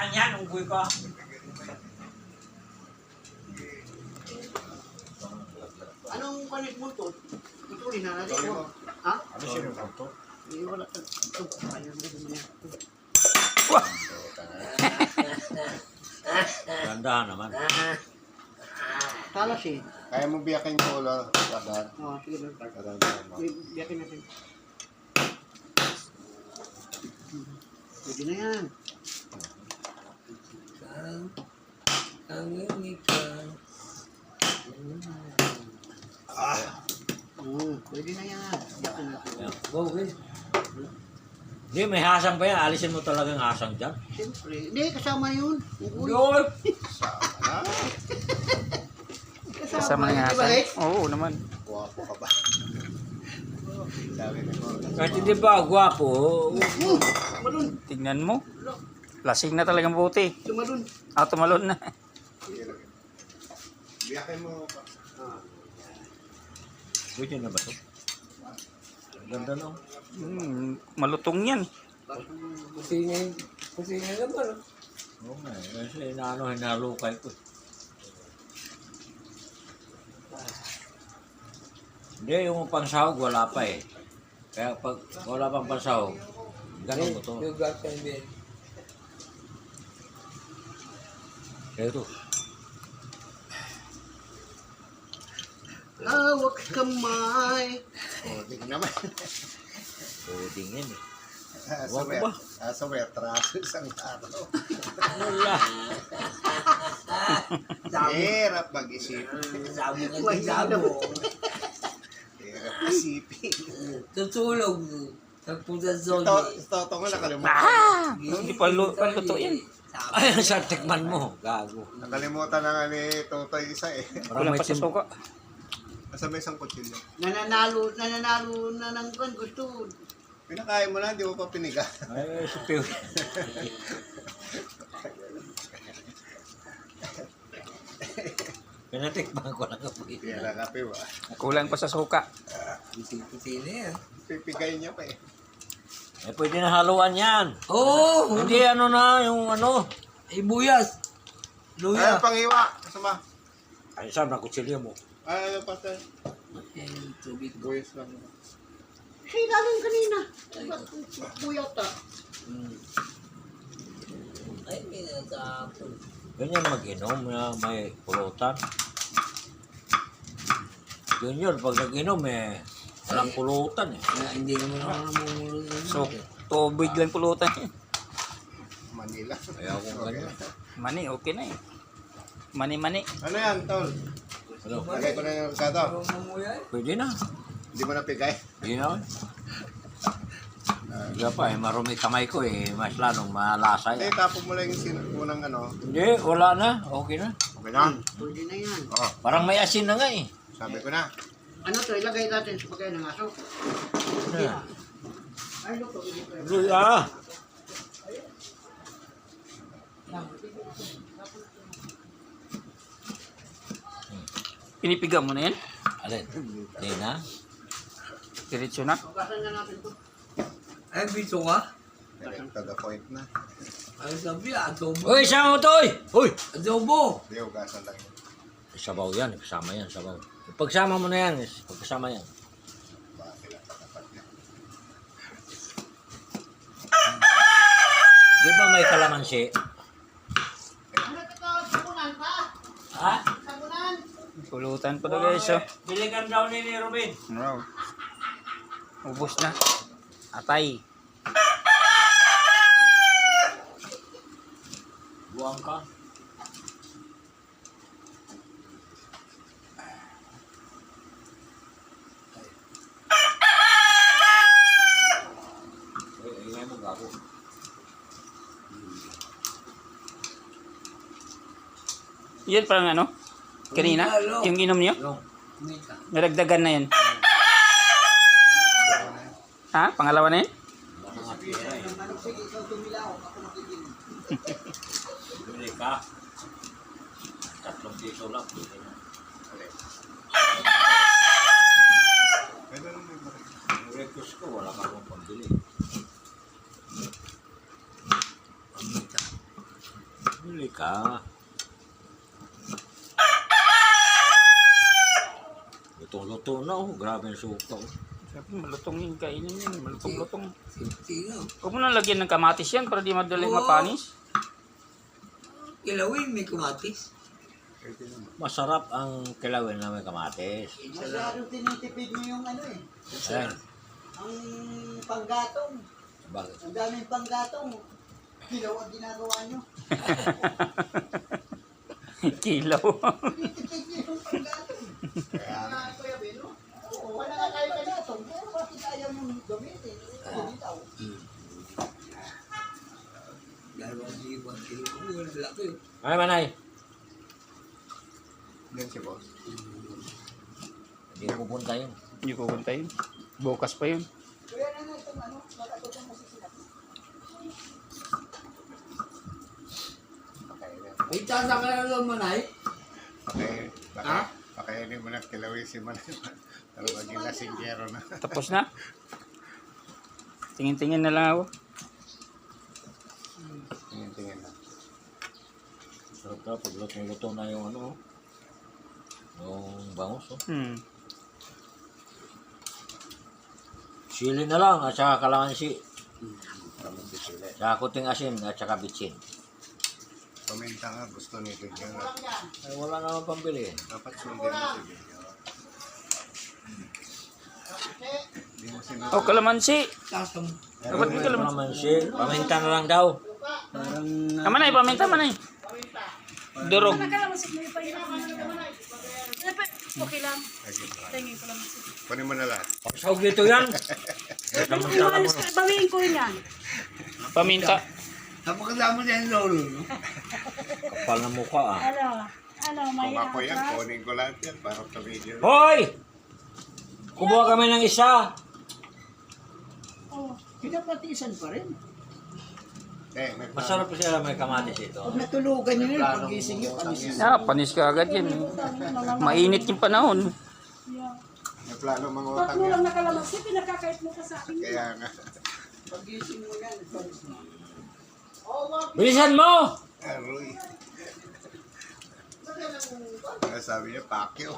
Saan yan? Unggoy ka. Anong kanit mo to? Putulin na natin ko. Ha? Ano siya yung auto? Hindi wala ka. Ayaw mo niya. Gandahan naman. Talas eh. Kaya mo biyakin ko ulo. Dadan. Oo, sige doon. Dadan mo. Biyakin natin. Pwede na yan. Pwede na yan. Biyakin natin. Okay. Hindi, may hasang pa yan. Alisin mo talagang hasang dyan. Siyempre. Hindi, kasama yun. Uy. Yun! Sana. Kasama ng Di ba, asan. Lex? Oo naman. Guwapo ka ba? Sabi ko. Kahit hindi ba, gwapo. Tumalun. Tignan mo. Lasing na talagang buti. Tumalun. Tumalon na. Biyakin mo pa. Pwede na ba ito? Ganda lang. Malutong yan. Kusina naman. Oo nga eh. Kasi hinalukay ko. Hindi, yung pansahog wala pa eh. Kaya pag wala pang pansahog, ganun mo ito. Ito. Lawak kamay. Puding naman. Puding yan eh. Sa Wag ba? Sa wetraso isang araw. Wala. Hirap mag-isip. Mahirap. Hirap isipin. Tutulog. Nagpunta sa Toto nga nakalimutan. Hindi pa luto yan. Ay, sa tikman mo. Gago. Nakalimutan na nga ni Totoy isa eh. Wala pa sa suka. Nasa may isang kutsilyo. Nananalo na ng kan. Gusto. Pinakain mo lang, di mo pa piniga. Ay, si Pio. Pinatikman ko lang ako. Kaya nakape ba? Kulang pa sa suka. puti na yan. Pipigay niya pa eh. Eh, pwede na haluan yan. Oo! Hindi, ano na, yung ano. Ibuyas! Ay, Luya! pangiwa. Kasama. Ay, saan na kutsilyo mo? Ay, patay. Yan, tubig. Buyas lang. Siya galing kanina. Buyata. Ay, may natapon. Ganyan mag-inom na may pulutan. Yun yun, pag nag-inom eh, walang pulutan eh. Hindi naman ako namumulot. So, tubig lang pulutan yan. Manila. Kaya kung ganyan. Mani, okay na eh. Mani. Ano yan, Tol? Ano? Lagay ko na yung kasado. Pwede na. Hindi mo napigay. Hindi na. Hindi pa eh, marumi kamay ko eh, mas lalong malasa Hindi, yan. tapos mo lang yung unang ano. Hindi, wala na. Okay na. Okay na? Pwede na yan. Oo, Parang may asin na nga eh. sabi ko na. Ano to? Ilagay natin sa pagkain ng aso. Ano? Ay, luto. Ah! Pinipiga mo na yan. Alin? Hindi na. Diretso na. Hugasan na natin to. Ay, bito ka? Direct to the point na. Ay, sabi, adobo. Uy, sama mo to eh! Uy! Adobo! Hindi, ugasan lang yun. Sabaw yan, kasama yan, sabaw. Pagsama mo na yan, pagkasama yan. Bakit lang dapat yan. Di ba may kalamansi? Ano to? Sabunan pa? Ha? Sabunan? Pulutan pa na guys. Oh. Biligan daw ni Robin. Wow. Ubus na. Atay. Buwang ka. Ingay mo gago. Yan parang ano? Kanina? Yung inom niyo? Yung. Naragdagan na yan. Ha? Pangalawa na yan? Mga pera eh. Sige, ikaw tumilaw. Ako makikinig. Bili ka. 3 piso lang. Pwede lang may baril. Yung request ko, wala ka akong pambili. Huli ka. Lutong-luto na oh. Grabe yung suka oh. Sabi, malutong yung kainin yan. Malutong-lutong. Sino? Huwag mo nang lagyan ng kamatis yan para di madaling Oo. mapanis. Kilawin, may kamatis. Pwede naman. Masarap ang kilawin na may kamatis. Masyadong tinitipid mo yung ano eh. Ayan. Ang panggatong. Bakit? Ang daming panggatong. Kilaw ang ginagawa nyo. Kilaw. Tinitipid nyo yung panggatong. Kaya nga. Kuya Beno? Oo, wala nga kayo panggatong. Pero bakit ayaw yung gamitin? Bitaw. Dalawang liwan. Kilawin, laki. Ay, manay. Yan si boss. Hindi ko pupunta yun. Hindi ko kanta yun. Bukas pa yun. Kuya na itong ano, nakatutong masisilat. May tasa ka na lang manay. Pakainin mo na kilawin si Manay. Pero maging lasinggero na. Tapos na. Tingin-tingin na lang ako. Tingin-tingin na. Sarap ka pag luto na yung ano oh. Yung bangus oh. Sili na lang at saka kalamansi. Kaming bisili. Saka kuting asin at saka bitsin. Paminta nga, gusto ni Bigyan nga. Ay, wala naman pambili. Dapat sundin mo si Bigyan. Hindi mo sinunod. Oh, kalamansi. Tasa mo. Dapat may kalamansi. Kalamansi. Paminta na lang daw. Parang... Kamanay, paminta manay. Durog. Nakalamasik mo yung pahirapan na naman. Okay lang. Lagi. Tingin ko lang. Kunin mo na lahat. Pagsahog dito yan. Iwalas ka, bawiin ko yan. Paminta. Napakasama niya yung lolo, no? Kapal na mukha ah. Ano, may Kung ako yan, kunin ko lahat yan. Para sa video. Hoy! Kumuha kami ng isa. Oh, Pinapatisan pa rin. May Masarap siya may kamatis ito. Pag natulugan nyo yun, pag-gising nyo, panis. Ah, panis ka agad yan. Mainit yung panahon. yeah. May plano mga utang Tatlo yan. lang nakalamasik, pinakakait mo ka sa akin. Kaya nga. Pag-gising mo yan, panis na. Bilisan mo! Aroy. Sabi niya, Pacquiao.